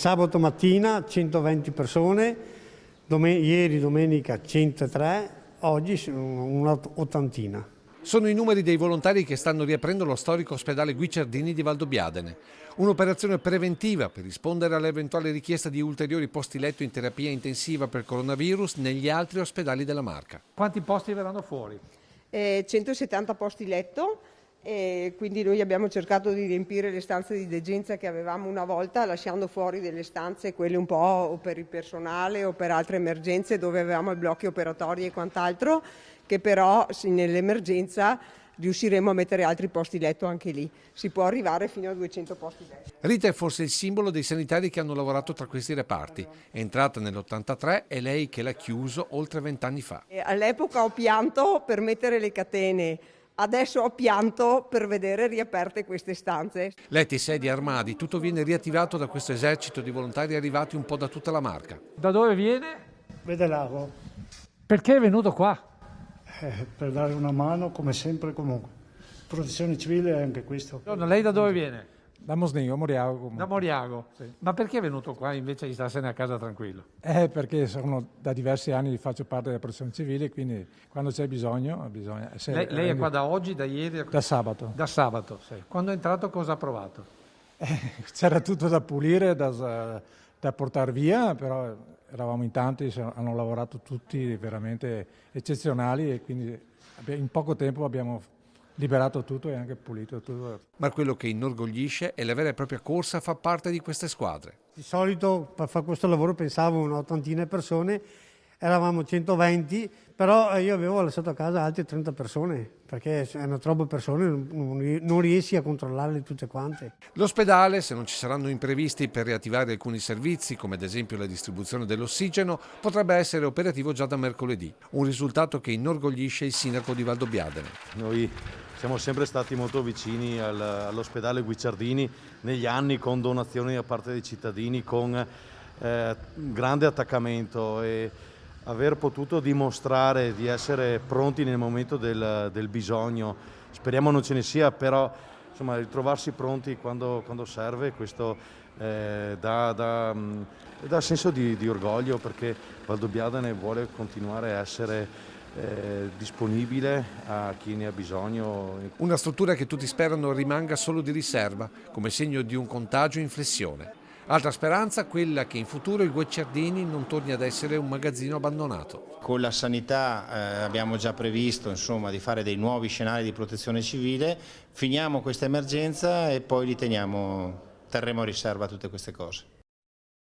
sabato mattina 120 persone, ieri domenica 103, oggi un'ottantina. Sono i numeri dei volontari che stanno riaprendo lo storico ospedale Guicciardini di Valdobbiadene. Un'operazione preventiva per rispondere all'eventuale richiesta di ulteriori posti letto in terapia intensiva per coronavirus negli altri ospedali della Marca. Quanti posti verranno fuori? 170 posti letto. E quindi noi abbiamo cercato di riempire le stanze di degenza che avevamo una volta, lasciando fuori delle stanze, quelle un po' o per il personale o per altre emergenze dove avevamo i blocchi operatori e quant'altro, che però nell'emergenza riusciremo a mettere altri posti letto anche lì. Si può arrivare fino a 200 posti letto. Rita è forse il simbolo dei sanitari che hanno lavorato tra questi reparti. È entrata nell'83, è lei che l'ha chiuso oltre 20 anni fa. All'epoca ho pianto per mettere le catene. Adesso ho pianto per vedere riaperte queste stanze. Letti, sedie, armadi, tutto viene riattivato da questo esercito di volontari arrivati un po' da tutta la Marca. Da dove viene? Vedelago, Perché è venuto qua? per dare una mano come sempre comunque. Protezione civile è anche questo. Lei da dove viene? Da Mosnego, Moriago comunque. Da Moriago. Sì. Ma perché è venuto qua invece di starsene a casa tranquillo? Perché da diversi anni faccio parte della protezione civile, quindi quando c'è bisogno bisogna... Lei è qua da oggi, da ieri? Da sabato. Da sabato, sì. Quando è entrato cosa ha provato? C'era tutto da pulire, da portare via, però eravamo in tanti, hanno lavorato tutti veramente eccezionali e quindi in poco tempo abbiamo liberato tutto e anche pulito tutto. Ma quello che inorgoglisce è la vera e propria corsa a far parte di queste squadre. Di solito per fare questo lavoro pensavo un'ottantina di persone, eravamo 120, però io avevo lasciato a casa altre 30 persone, perché erano troppe persone, non riesci a controllarle tutte quante. L'ospedale, se non ci saranno imprevisti per riattivare alcuni servizi, come ad esempio la distribuzione dell'ossigeno, potrebbe essere operativo già da mercoledì. Un risultato che inorgoglisce il sindaco di Valdobbiadene. Noi siamo sempre stati molto vicini all'ospedale Guicciardini negli anni, con donazioni da parte dei cittadini, con grande attaccamento, e aver potuto dimostrare di essere pronti nel momento del bisogno, speriamo non ce ne sia, però insomma ritrovarsi pronti quando serve, questo dà senso di orgoglio, perché Valdobbiadene vuole continuare a essere disponibile a chi ne ha bisogno. Una struttura che tutti sperano rimanga solo di riserva, come segno di un contagio in flessione. Altra speranza, quella che in futuro il Guicciardini non torni ad essere un magazzino abbandonato. Con la sanità abbiamo già previsto di fare dei nuovi scenari di protezione civile, finiamo questa emergenza e poi terremo a riserva tutte queste cose.